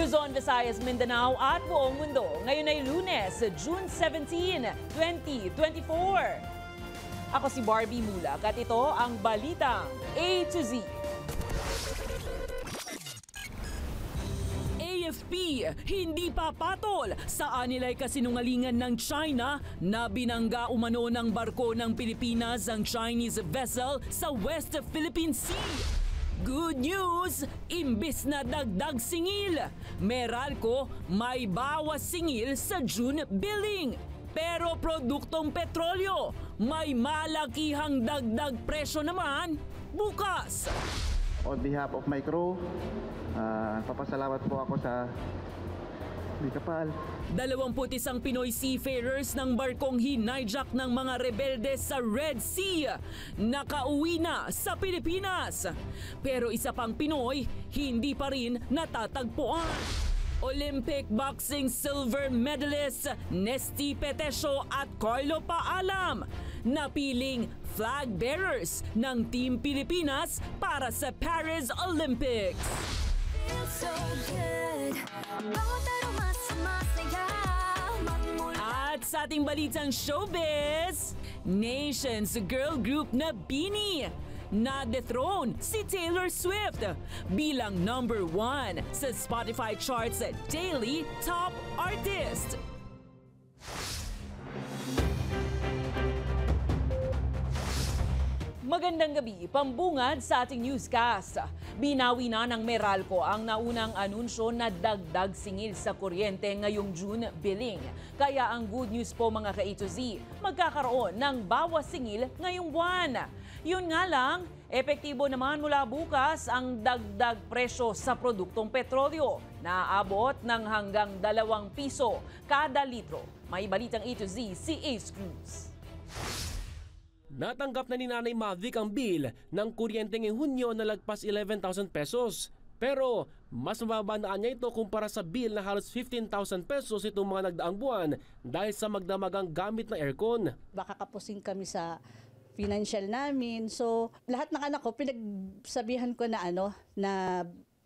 Luzon, Visayas, Mindanao at buong mundo. Ngayon ay Lunes, June 17, 2024. Ako si Barbie Mulak at ito ang Balitang A to Z. AFP, hindi papatol sa anilay kasinungalingan ng China na binangga umano ng barko ng Pilipinas ang Chinese vessel sa West Philippine Sea. Good news! Imbis na dagdag singil, Meralco may bawas singil sa June billing. Pero produktong petrolyo, may malakihang dagdag presyo naman bukas. On behalf of my crew, papasalamat po ako sa Bicapal. 21 Pinoy seafarers ng barkong hinijack ng mga rebelde sa Red Sea nakauwi na sa Pilipinas. Pero isa pang Pinoy hindi pa rin natatagpuan. Olympic boxing silver medalist Nesty Petesio at Carlo Paalam napiling flag bearers ng Team Pilipinas para sa Paris Olympics. At sa ating balitang showbiz, Nation's girl group na BINI na-dethrone si Taylor Swift bilang #1 sa Spotify charts Daily Top Artist. Magandang gabi, pambungad sa ating newscast. Binawi na ng Meralco ang naunang anunsyo na dagdag singil sa kuryente ngayong June billing. Kaya ang good news po mga ka-A to Z, magkakaroon ng bawas singil ngayong buwan. Yun nga lang, epektibo naman mula bukas ang dagdag presyo sa produktong petrolyo na aabot ng hanggang 2 piso kada litro. May balitang A to Z si Ace Cruz. Natanggap na ni Nanay Mavic ang bill ng kuryente ngayong Hunyo na lagpas 11,000 pesos. Pero mas mababa na niya ito kumpara sa bill na halos 15,000 pesos itong mga nagdaang buwan dahil sa magdamagang gamit na aircon. Baka kapusin kami sa financial namin. So lahat ng anak ko pinagsabihan ko na na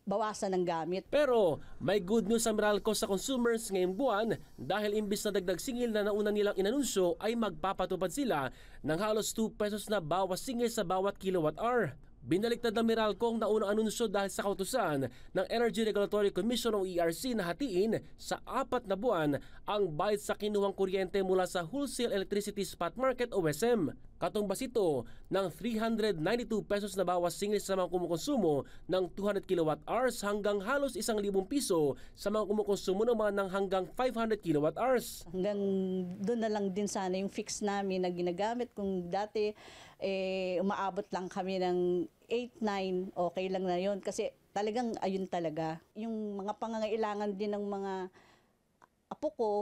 bawasan ng gamit. Pero may good news sa Meralco sa consumers ngayong buwan dahil imbis na dagdag singil na nauna nilang inanunsyo ay magpapatupad sila ng halos 2 pesos na bawas singil sa bawat kilowatt hour. Binaliktad ng Meralco ang naunang anunsyo dahil sa kautusan ng Energy Regulatory Commission o ERC na hatiin sa 4 na buwan ang bayad sa kinuhang kuryente mula sa Wholesale Electricity Spot Market o WESM. Katumbas ito ng 392 pesos na bawas singil sa mga kumukonsumo ng 200 kilowatt hours hanggang halos 1,000 piso sa mga kumukonsumo naman ng hanggang 500 kilowatt hours. Hanggang doon na lang din sana yung fix namin na ginagamit. Kung dati umaabot lang kami ng 8-9, okay lang na yun. Kasi talagang ayun talaga. Yung mga pangangailangan din ng mga apo ko,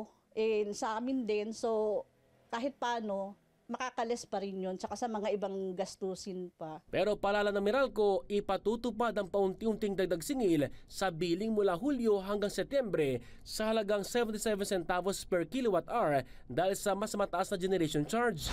sa amin din. So kahit paano, makakalis pa rin yun, tsaka sa mga ibang gastusin pa. Pero palala ng Meralco, ipatutupad ang paunti-unting dagdag singil sa billing mula Hulyo hanggang Setyembre sa halagang 77 centavos per kilowatt hour dahil sa mas mataas na generation charge.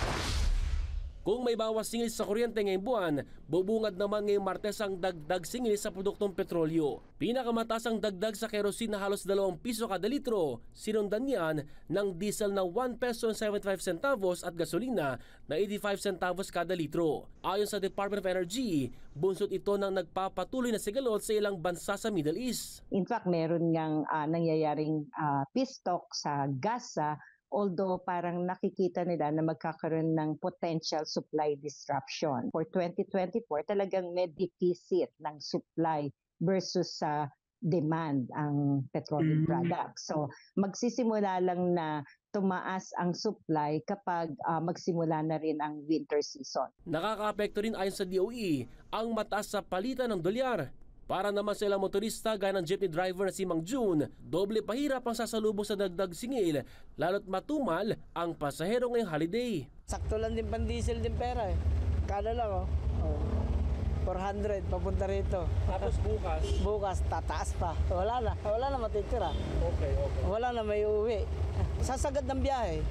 Kung may bawas singil sa kuryente ngayong buwan, bubungad naman ngayong Martes ang dagdag singil sa produktong petrolyo. Pinakamataas ang dagdag sa kerosene na halos 2 piso kada litro, sinundan niyan ng diesel na 1 peso 75 centavos at gasolina na 85 centavos kada litro. Ayon sa Department of Energy, bunsod ito ng nagpapatuloy na sigalot sa ilang bansa sa Middle East. In fact, meron ngang nangyayaring peace talk sa Gaza. Although parang nakikita nila na magkakaroon ng potential supply disruption. For 2024, talagang may deficit ng supply versus sa demand ang petroleum products. So magsisimula lang na tumaas ang supply kapag magsimula na rin ang winter season. Nakakaapekto rin ayon sa DOE ang mataas sa palitan ng dolyar. Para naman sa ilang motorista gaya ng jeepney driver na si Mang June, doble pahirap ang sasalubong sa dagdag singil lalo't matumal ang pasahero ngayong holiday. Sakto lang din pan-diesel din pera eh. Kada lang 400 papunta rito. Tapos bukas? Bukas tataas pa. Wala na matitira. Okay. Wala na may uwi. Sasagad ng biyahe.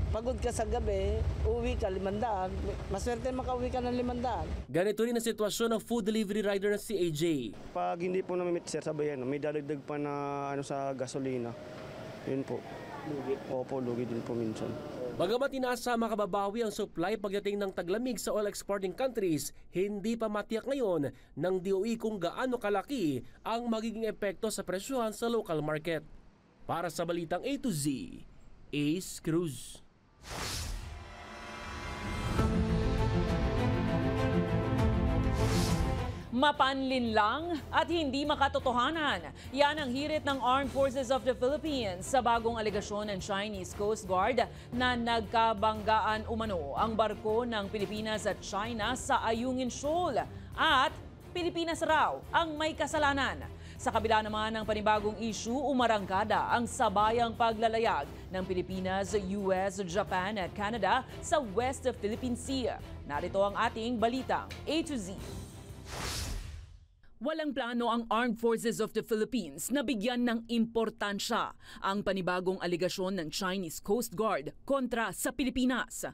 Pagod ka sa gabi, uwi ka 500. Maswerte makauwi ka ng 500. Ganito rin ang sitwasyon ng food delivery rider na si AJ. Pag hindi po namin sir, sabayan, may dadagdag pa na sa gasolina. Yun po. Lugi? Opo, lugi din po minsan. Bagamat inaasa makababawi ang supply pagdating ng taglamig sa oil exporting countries, hindi pa matiyak ngayon ng DOE kung gaano kalaki ang magiging epekto sa presyohan sa local market. Para sa Balitang A to Z, Ace Cruz. Mapanlinlang at hindi makatotohanan. Yan ang hirit ng Armed Forces of the Philippines sa bagong alegasyon ng Chinese Coast Guard na nagkabanggaan umano ang barko ng Pilipinas at China sa Ayungin Shoal at Pilipinas raw ang may kasalanan. Sa kabila naman ng panibagong issue, umarangkada ang sabayang paglalayag ng Pilipinas, US, Japan at Canada sa West Philippine Sea. Narito ang ating Balitang A to Z. Walang plano ang Armed Forces of the Philippines na bigyan ng importansya ang panibagong aligasyon ng Chinese Coast Guard kontra sa Pilipinas.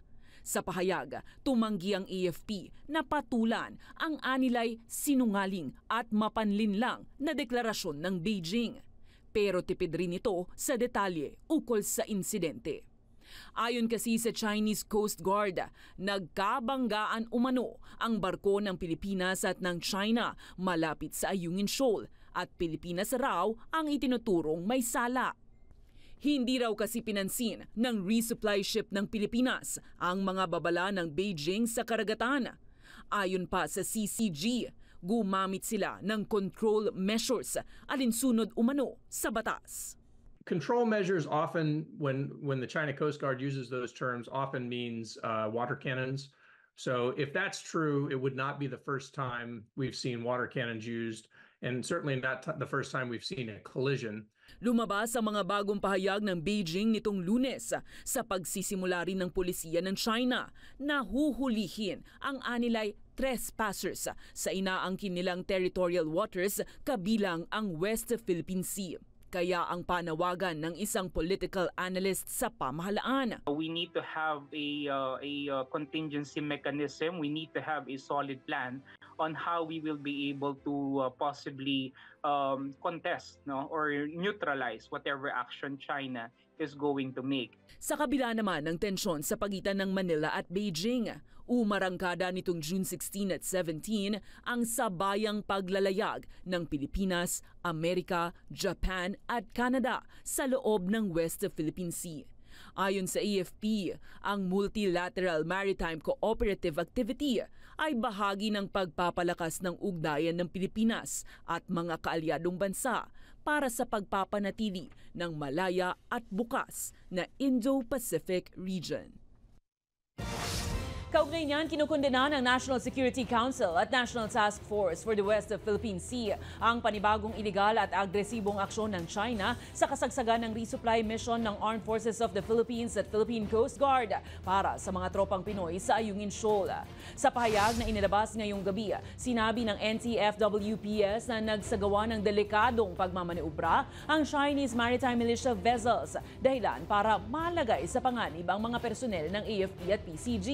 Sa pahayag, tumanggi ang AFP na patulan ang anilay sinungaling at mapanlinlang na deklarasyon ng Beijing. Pero tipid rin ito sa detalye ukol sa insidente. Ayon kasi sa Chinese Coast Guard, nagkabanggaan umano ang barko ng Pilipinas at ng China malapit sa Ayungin Shoal at Pilipinas raw ang itinuturong may sala. Hindi raw kasi pinansin ng resupply ship ng Pilipinas ang mga babala ng Beijing sa karagatan. Ayon pa sa CCG, gumamit sila ng control measures alinsunod umano sa batas. Control measures often, when the China Coast Guard uses those terms, often means water cannons. So if that's true, it would not be the first time we've seen water cannons used, and certainly not the first time we've seen a collision. Lumabas ang mga bagong pahayag ng Beijing nitong Lunes sa pagsisimula rin ng pulisiya ng China na huhulihin ang anilay trespassers sa inaangkin nilang territorial waters kabilang ang West Philippine Sea. Kaya ang panawagan ng isang political analyst sa pamahalaan. We need to have a contingency mechanism. We need to have a solid plan on how we will be able to possibly contest or neutralize whatever action China is going to make. Sa kabila naman ng tensyon sa pagitan ng Manila at Beijing, umarangkada nitong June 16 at 17 ang sabayang paglalayag ng Pilipinas, Amerika, Japan at Canada sa loob ng West Philippine Sea. Ayon sa AFP, ang Multilateral Maritime Cooperative Activity ay bahagi ng pagpapalakas ng ugnayan ng Pilipinas at mga kaalyadong bansa para sa pagpapanatili ng malaya at bukas na Indo-Pacific region. Kaugnay niyan, kinukondena ng National Security Council at National Task Force for the West Philippine Sea ang panibagong iligal at agresibong aksyon ng China sa kasagsagan ng resupply mission ng Armed Forces of the Philippines at Philippine Coast Guard para sa mga tropang Pinoy sa Ayungin Shoal. Sa pahayag na inilabas ngayong gabi, sinabi ng NTFWPS na nagsagawa ng delikadong pagmamaniobra ang Chinese Maritime Militia vessels dahilan para malagay sa panganib ang mga personel ng AFP at PCG.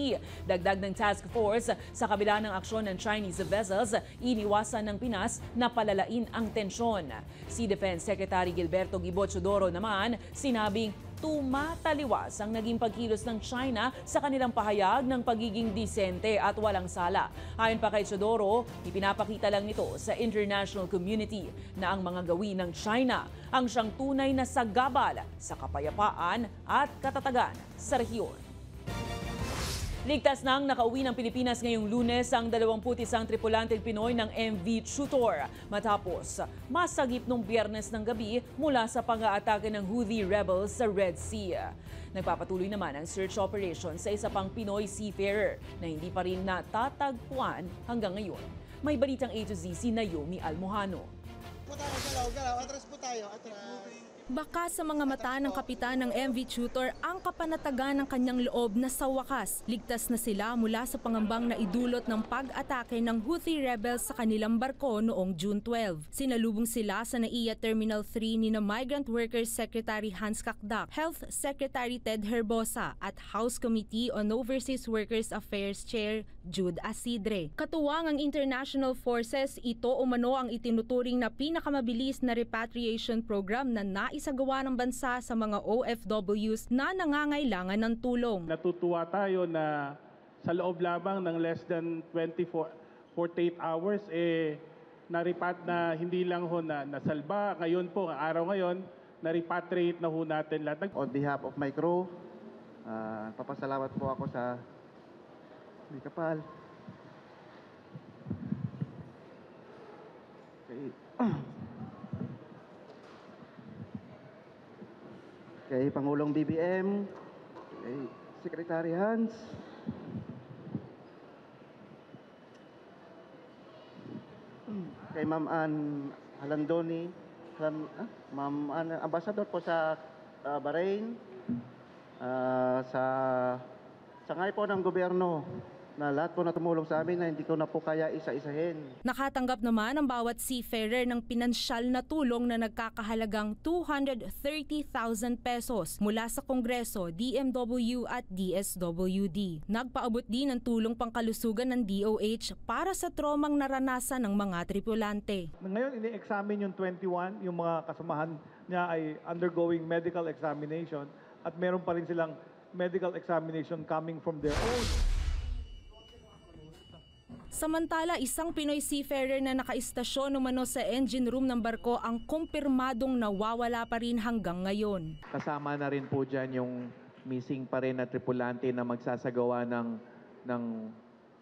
Dagdag ng task force, sa kabila ng aksyon ng Chinese vessels, iniwasan ng Pinas na palalain ang tensyon. Si Defense Secretary Gilberto Guibo Teodoro naman, sinabing tumataliwas ang naging pagkilos ng China sa kanilang pahayag ng pagiging disente at walang sala. Ayon pa kay Teodoro, ipinapakita lang nito sa international community na ang mga gawin ng China ang siyang tunay na sagabal sa kapayapaan at katatagan sa rehiyon. Ligtas nang nakauwi ng Pilipinas ngayong Lunes ang 21 tripulanteng Pinoy ng MV Tutor matapos masagip nung Biyernes ng gabi mula sa pang-aatake ng Houthi rebels sa Red Sea. Nagpapatuloy naman ang search operation sa isa pang Pinoy seafarer na hindi pa rin natatagpuan hanggang ngayon. May balitang A to Z si Naomi Almohano. Galaw, atras po tayo, atras. Baka sa mga mata ng kapitan ng MV Tutor ang kapanatagan ng kanyang loob na sa wakas, ligtas na sila mula sa pangambang na idulot ng pag-atake ng Houthi rebels sa kanilang barko noong June 12. Sinalubong sila sa NAIA Terminal 3 ni na Migrant Workers Secretary Hans Kakdak, Health Secretary Ted Herbosa at House Committee on Overseas Workers Affairs Chair Jude Asidre. Katuwang ang international forces, ito umano ang itinuturing na pinakamabilis na repatriation program na naisagawa ng bansa sa mga OFWs na nangangailangan ng tulong. Natutuwa tayo na sa loob lamang ng less than 48 hours, na hindi lang ho na nasalba. Ngayon po, ang araw ngayon, na-repatriate na ho natin lahat. On behalf of my crew, papasalamat po ako sa Bicapal. Kay Pangulong BBM, kay Secretary Hans, kay Ma'am Ann Halandoni, Ma'am Ann, Ambassador po sa Bahrain, sa ngay po ng gobyerno, na lahat po na tumulong sa amin na hindi ko na po kaya isa-isahin. Nakatanggap naman ang bawat seafarer ng pinansyal na tulong na nagkakahalagang 230,000 pesos mula sa Kongreso, DMW at DSWD. Nagpaabot din ng tulong pangkalusugan ng DOH para sa tromang naranasan ng mga tripulante. Ngayon, ini-examine yung 21, yung mga kasamahan niya ay undergoing medical examination at meron pa rin silang medical examination coming from their own. Samantala, isang Pinoy seafarer na nakaistasyon umano sa engine room ng barko ang kumpirmadong nawawala pa rin hanggang ngayon. Kasama na rin po dyan yung missing pa rin na tripulante na magsasagawa ng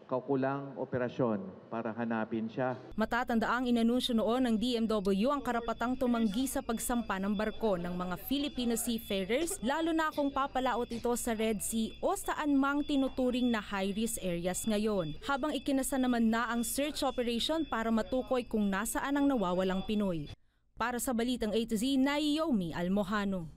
kaukulang operasyon para hanapin siya. Matatandaang inanunsyo noon ng DMW ang karapatang tumanggi sa pagsampa ng barko ng mga Filipino seafarers, lalo na kung papalaot ito sa Red Sea o saan mang tinuturing na high-risk areas ngayon. Habang ikinasa naman na ang search operation para matukoy kung nasaan ang nawawalang Pinoy. Para sa Balitang A to Z, Naomi Almojano.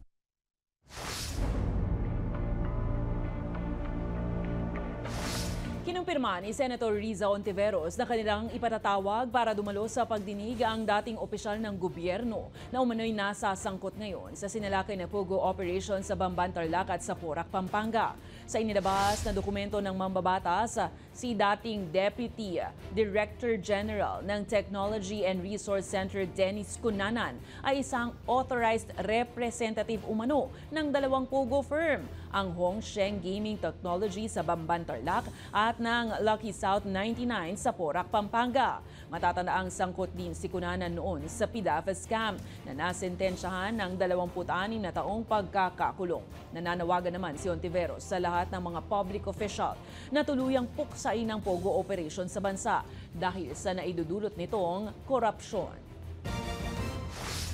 Kinumpirma ni Senator Riza Ontiveros na kanilang ipatatawag para dumalo sa pagdinig ang dating opisyal ng gobyerno na umano'y nasasangkot ngayon sa sinalakay na Pogo operation sa Bamban, Tarlac at sa Porac, Pampanga. Sa inilabas na dokumento ng mambabatas, si dating Deputy Director General ng Technology and Resource Center Dennis Cunanan ay isang authorized representative umano ng dalawang Pogo firm, ang Hongsheng Gaming Technology sa Bamban, Tarlac at ng Lucky South 99 sa Porac, Pampanga. Matatandaang sangkot din si Cunanan noon sa PDAF scam na nasentensyahan ng 26 na taong pagkakakulong. Nananawagan naman si Ontiveros sa lahat ng mga public official na tuluyang puksain ang Pogo operation sa bansa dahil sa naidudulot nitong korupsyon.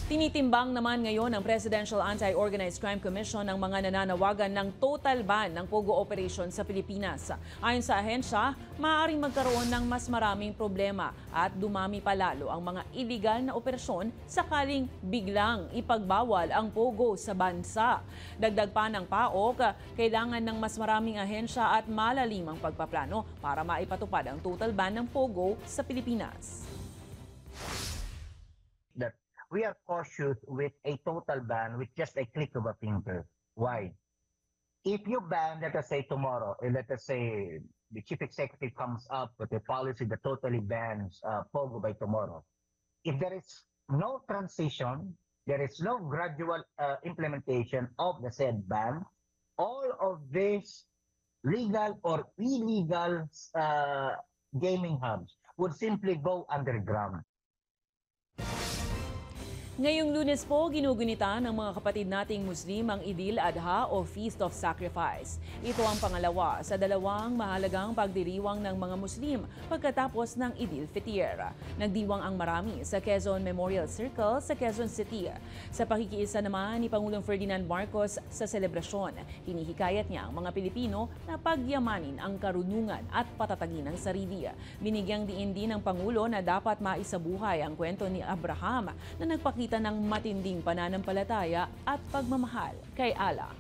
Tinitimbang naman ngayon ng Presidential Anti-Organized Crime Commission ang mga nananawagan ng total ban ng Pogo operation sa Pilipinas. Ayon sa ahensya, maaaring magkaroon ng mas maraming problema at dumami pa lalo ang mga iligal na operasyon sakaling biglang ipagbawal ang Pogo sa bansa. Dagdag pa ng PAOK, kailangan ng mas maraming ahensya at malalimang pagpaplano para maipatupad ang total ban ng Pogo sa Pilipinas. We are cautious with a total ban with just a click of a finger. Why? If you ban, let us say tomorrow, let us say the chief executive comes up with a policy that totally bans Pogo by tomorrow. If there is no transition, there is no gradual implementation of the said ban, all of these legal or illegal gaming hubs would simply go underground. Ngayong Lunes po, ginugunita ng mga kapatid nating Muslim ang Idil Adha o Feast of Sacrifice. Ito ang pangalawa sa dalawang mahalagang pagdiriwang ng mga Muslim pagkatapos ng Idil Fitr. Nagdiwang ang marami sa Quezon Memorial Circle sa Quezon City. Sa pakikiisa naman ni Pangulong Ferdinand Marcos sa selebrasyon, hinihikayat niya ang mga Pilipino na pagyamanin ang karunungan at patatagin ng sarili. Binigyang diin din ng Pangulo na dapat maisabuhay ang kwento ni Abraham na nagpakita pinagpalitan ng matinding pananampalataya at pagmamahal kay Allah.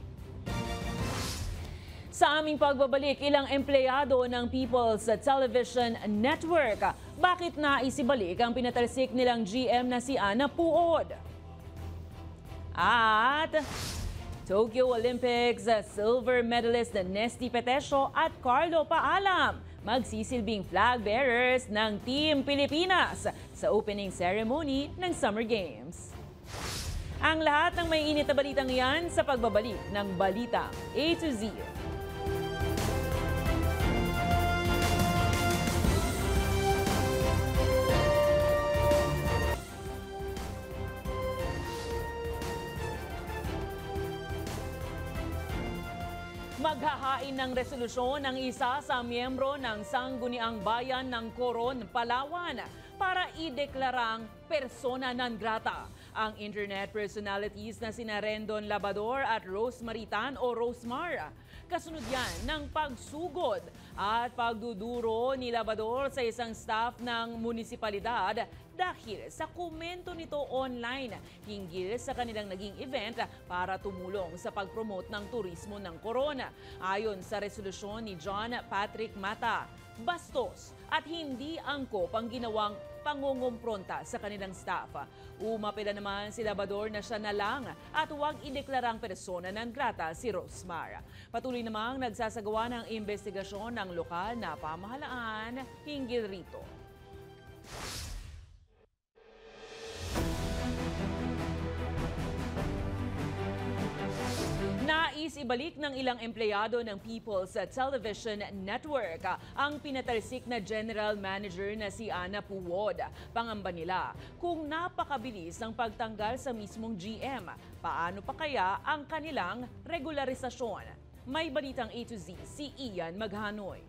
Sa aming pagbabalik, ilang empleyado ng People's Television Network, bakit naisibalik ang pinatalsik nilang GM na si Ana Puod? At Tokyo Olympics silver medalist Nesty Petesio at Carlo Paalam magsisilbing flag bearers ng Team Pilipinas sa opening ceremony ng Summer Games. Ang lahat ng may init na balitang yan sa pagbabalik ng Balita A to Z. Maghahain ng resolusyon ang isa sa miyembro ng Sangguniang Bayan ng Coron, Palawan para ideklarang persona non grata ang internet personalities na sina Rendon Labador at Rose Maritan o Rosemar. Kasunod yan ng pagsugod at pagduduro ni Labador sa isang staff ng munisipalidad dahil sa komento nito online hinggil sa kanilang naging event para tumulong sa pag-promote ng turismo ng Corona. Ayon sa resolusyon ni John Patrick Mata, bastos at hindi angkop ang ginawang pangungumpronta sa kanilang staff. Umapela naman si Labador na siya na lang at huwag ideklarang persona non grata si Rosemar. Patuloy namang nagsasagawa ng investigasyon ng lokal na pamahalaan hinggil rito. Nais ibalik ng ilang empleyado ng People's Television Network ang pinatalsik na general manager na si Ana Puod. Pangamba nila, kung napakabilis ang pagtanggal sa mismong GM, paano pa kaya ang kanilang regularisasyon? May balitang A to Z si Ian Maghanoy.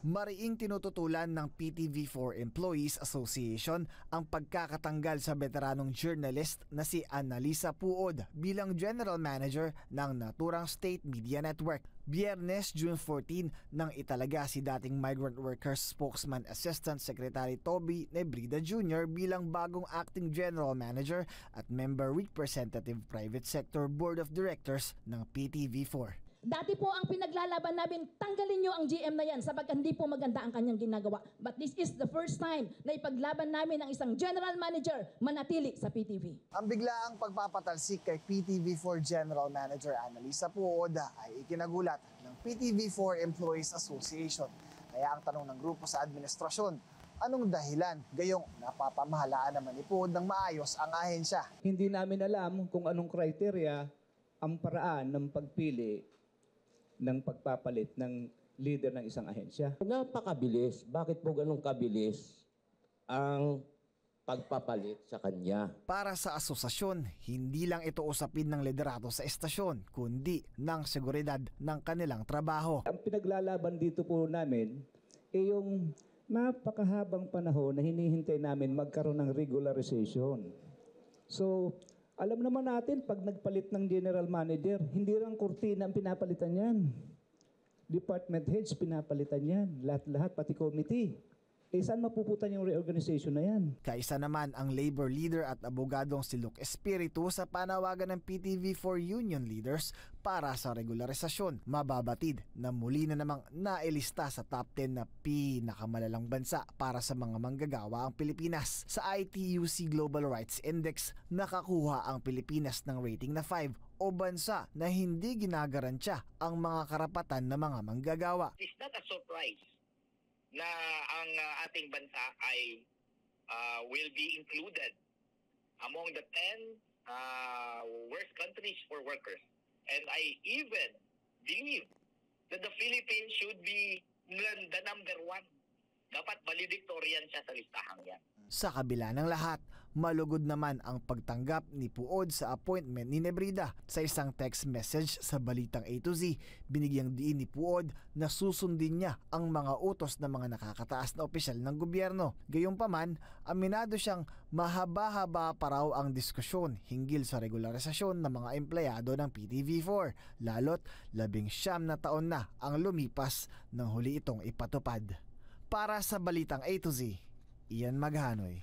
Mariing tinututulan ng PTV4 Employees Association ang pagkakatanggal sa veteranong journalist na si Annalisa Puod bilang General Manager ng naturang State Media Network. Biyernes, June 14, nang italaga si dating Migrant Workers Spokesman Assistant Secretary Toby Nebrida Jr. bilang bagong Acting General Manager at Member Representative Private Sector Board of Directors ng PTV4. Dati po ang pinaglalaban namin, tanggalin nyo ang GM na yan sapagkat hindi po maganda ang kanyang ginagawa. But this is the first time na ipaglaban namin ang isang general manager manatili sa PTV. Ang biglaang pagpapatalsik kay PTV4 General Manager Annalisa Puod ay ikinagulat ng PTV4 Employees Association. Kaya ang tanong ng grupo sa administrasyon, anong dahilan gayong napapamahalaan naman ni Puod ng maayos ang ahensya? Hindi namin alam kung anong kriteria ang paraan ng pagpili ng pagpapalit ng leader ng isang ahensya. Napakabilis. Bakit po ganun kabilis ang pagpapalit sa kanya? Para sa asosasyon, hindi lang ito usapin ng liderato sa estasyon, kundi ng seguridad ng kanilang trabaho. Ang pinaglalaban dito po namin ay yung napakahabang panahon na hinihintay namin magkaroon ng regularization. So, alam naman natin, pag nagpalit ng general manager, hindi lang kurtina ang pinapalitan yan. Department heads pinapalitan yan. Lahat-lahat, pati committee. Saan mapuputan yung reorganization na yan? Kaisa naman ang labor leader at abogadong si Luke Espiritu sa panawagan ng PTV4 union leaders para sa regularisasyon. Mababatid na muli na namang nailista sa top 10 na pinakamalalang bansa para sa mga manggagawa ang Pilipinas. Sa ITUC Global Rights Index, nakakuha ang Pilipinas ng rating na 5 o bansa na hindi ginagarantya ang mga karapatan ng mga manggagawa. It's not a surprise na ang ating bansa ay will be included among the 10 worst countries for workers. And I even believe that the Philippines should be the number 1. Dapat valedictorian siya sa listahang yan. Sa kabila ng lahat, malugod naman ang pagtanggap ni Puod sa appointment ni Nebrida. Sa isang text message sa Balitang A to Z, binigyang diin ni Puod na susundin niya ang mga utos ng mga nakakataas na opisyal ng gobyerno. Gayunpaman, aminado siyang mahaba-haba pa raw ang diskusyon hinggil sa regularisasyon ng mga empleyado ng PTV4, lalo't 19 na taon na ang lumipas nang huli itong ipatupad. Para sa Balitang A to Z, Ian Maghanoy.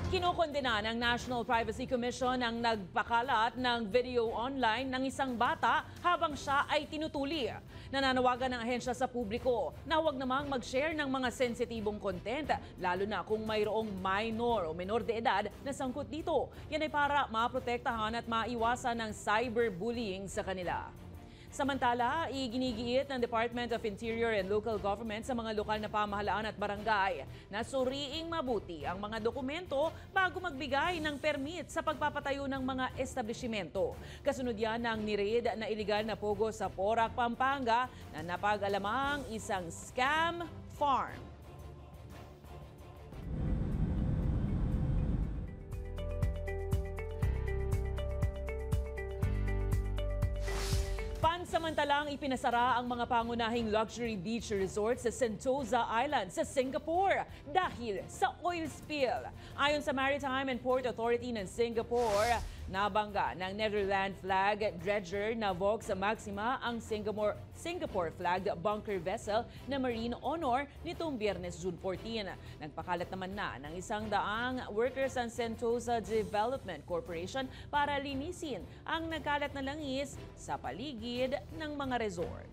Kinukondena ng National Privacy Commission ang nagpakalat ng video online ng isang bata habang siya ay tinutuli. Nananawagan ng ahensya sa publiko na huwag namang mag-share ng mga sensitibong content, lalo na kung mayroong minor o menor de edad na sangkot dito. Yan ay para maprotektahan at maiwasan ng cyberbullying sa kanila. Samantala, iginigiit ng Department of Interior and Local Government sa mga lokal na pamahalaan at barangay na suriing mabuti ang mga dokumento bago magbigay ng permit sa pagpapatayo ng mga establishmento. Kasunod yan ng nireid na iligal na pogo sa Porac, Pampanga na napag-alamang isang scam farm. Pansamantalang ipinasara ang mga pangunahing luxury beach resorts sa Sentosa Island sa Singapore dahil sa oil spill. Ayon sa Maritime and Port Authority ng Singapore, nabangga ng Netherlands flag dredger na Vox Maxima ang Singapore flagged bunker vessel na Marine Honor nitong Biyernes, June 14. Nagpakalat naman na ng 100 workers ang Sentosa Development Corporation para linisin ang nagkalat na langis sa paligid ng mga resort.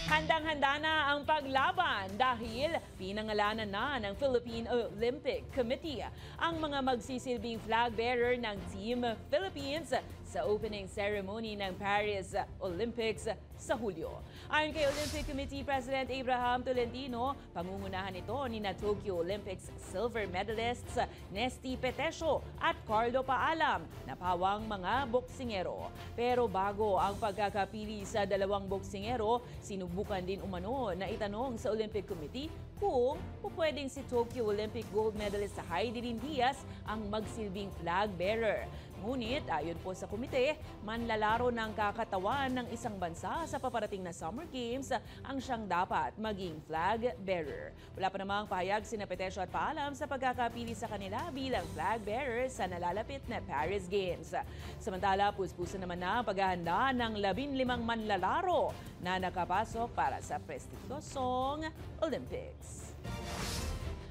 Handang-handa na ang paglaban dahil pinangalanan na ng Philippine Olympic Committee ang mga magsisilbing flag bearer ng Team Philippines sa opening ceremony ng Paris Olympics sa Hulyo. Ayon kay Olympic Committee President Abraham Tolentino, pangungunahan ito ni Tokyo Olympics silver medalists Nesty Petesio at Carlo Paalam na pawang mga boksingero. Pero bago ang pagkakapili sa dalawang boksingero, sinubukan din umano na itanong sa Olympic Committee kung pupwedeng si Tokyo Olympic gold medalist Heidelin Diaz ang magsilbing flag bearer. Ngunit ayon po sa komite, manlalaro ng kakatawan ng isang bansa sa paparating na Summer Games ang siyang dapat maging flag bearer. Wala pa namang pahayag sina Petesio at Paalam sa pagkakapili sa kanila bilang flag bearer sa nalalapit na Paris Games. Samantala, puspusan naman na ang paghahanda ng 15 manlalaro na nakapasok para sa prestigyosong Olympics.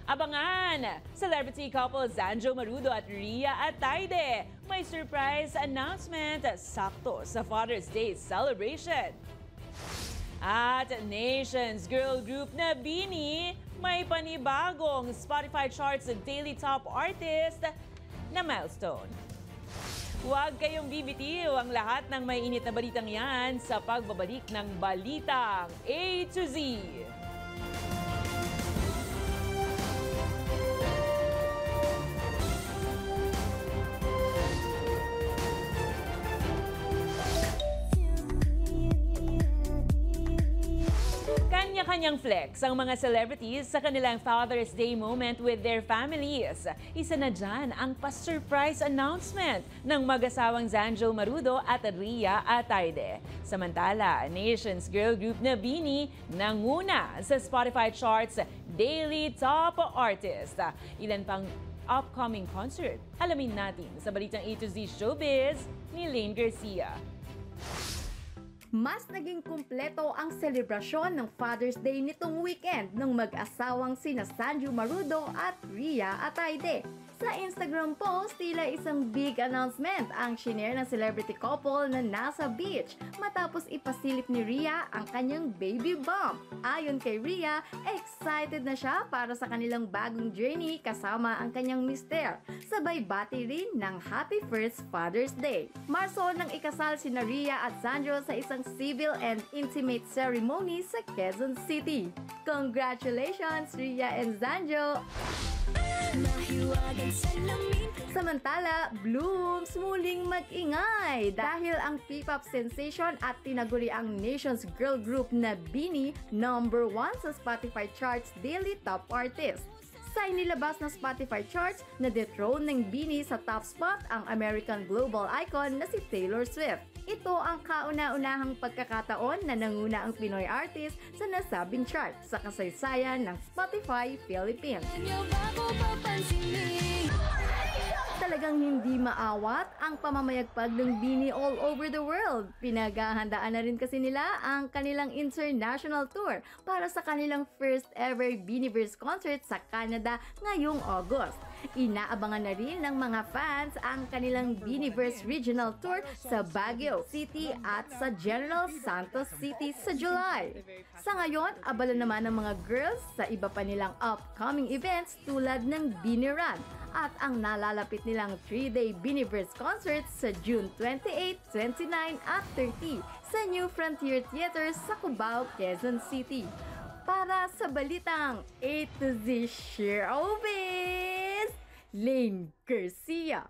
Abangan! Celebrity couple Zanjo Marudo at Rhea Ataide may surprise announcement sakto sa Father's Day celebration. At Nations girl group na BINI may panibagong Spotify charts daily top artist na milestone. Huwag kayong bibitiw, ang lahat ng may init na balitang yan sa pagbabalik ng Balitang A to Z. Kanya-kanyang flex ang mga celebrities sa kanilang Father's Day moment with their families. Isa na dyan ang pa-surprise announcement ng mag-asawang Zanjo Marudo at Rhea Ataide. Samantala, Nations girl group na BINI nanguna sa Spotify charts daily top artist. Ilan pang upcoming concert? Alamin natin sa Balitang A to Z Showbiz ni Lane Garcia. Mas naging kumpleto ang selebrasyon ng Father's Day nitong weekend ng mag-asawang sina Zanjo Marudo at Rhea Ataide. Sa Instagram post, tila isang big announcement ang shinare ng celebrity couple na nasa beach matapos ipasilip ni Rhea ang kanyang baby bump. Ayon kay Rhea, excited na siya para sa kanilang bagong journey kasama ang kanyang mister. Sabay bati rin ng Happy First Father's Day. Marso nang ikasal sina Rhea at Zanjo sa isang civil and intimate ceremony sa Quezon City. Congratulations, Rhea and Zanjo! Samantala, Blooms muling mag-ingay dahil ang P-pop sensation at tinaguri ang Nations girl group na BINI #1 sa Spotify charts daily top artist. Sa inilabas na Spotify charts, na-dethrone ng BINI sa top spot ang American global icon na si Taylor Swift. Ito ang kauna-unahang pagkakataon na nanguna ang Pinoy artist sa nasabing chart sa kasaysayan ng Spotify Philippines. Talagang hindi maawat ang pamamayagpag ng BINI all over the world. Pinaghahandaan na rin kasi nila ang kanilang international tour para sa kanilang first ever BINIverse concert sa Canada ngayong August. Inaabangan na rin ng mga fans ang kanilang BINIverse Regional Tour sa Baguio City at sa General Santos City sa July. Sa ngayon, abala naman ng mga girls sa iba pa nilang upcoming events tulad ng BINI Run at ang nalalapit nilang 3-day BINIverse concert sa June 28, 29 at 30 sa New Frontier Theater sa Cubao, Quezon City. Para sa balitang A to Z Showbiz, Lane Garcia.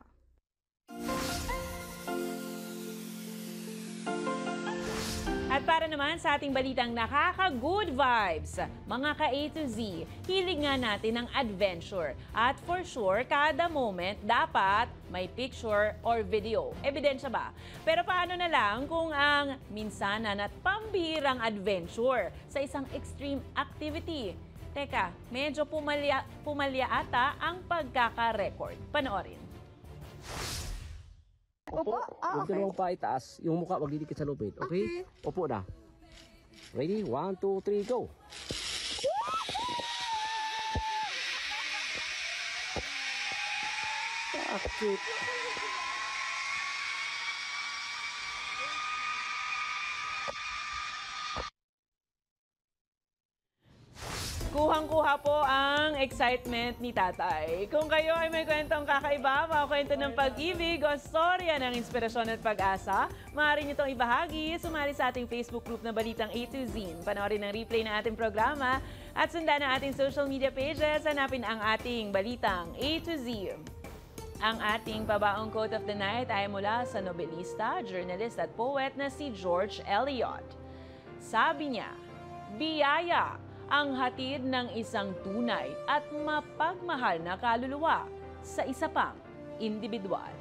At para naman sa ating balitang nakaka-good vibes, mga ka-A to Z, hilig nga natin ng adventure. At for sure, kada moment dapat may picture or video. Ebidensya ba? Pero paano na lang kung ang minsanan at pambihirang adventure sa isang extreme activity? Teka, medyo pumalya ata ang pagkaka-record. Panoorin. Opo. Huwag dalawang pa itaas. Yung mukha, wag didikit sa lupit. Okay? Opo na. Ready? 1, 2, 3, go! Bakit? Kuhang-kuha po ang excitement ni Tatay. Kung kayo ay may kwentong kakaiba, mga kwento ng pag-ibig o storya ng inspirasyon at pag-asa, maaari niyo itong ibahagi, sumali sa ating Facebook group na Balitang A to Z. Panoorin ang replay ng ating programa at sundan ang ating social media pages. Hanapin ang ating Balitang A to Z. Ang ating pabaong quote of the night ay mula sa nobelista, journalist at poet na si George Eliot. Sabi niya, biyaya ang hatid ng isang tunay at mapagmahal na kaluluwa sa isa pang individual.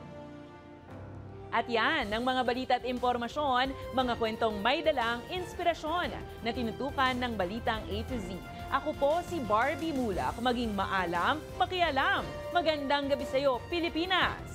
At yan ang mga balita at impormasyon, mga kwentong may dalang inspirasyon na tinutukan ng Balitang A to Z. Ako po si Barbie Mulak, maging maalam, makialam. Magandang gabi sa iyo, Pilipinas!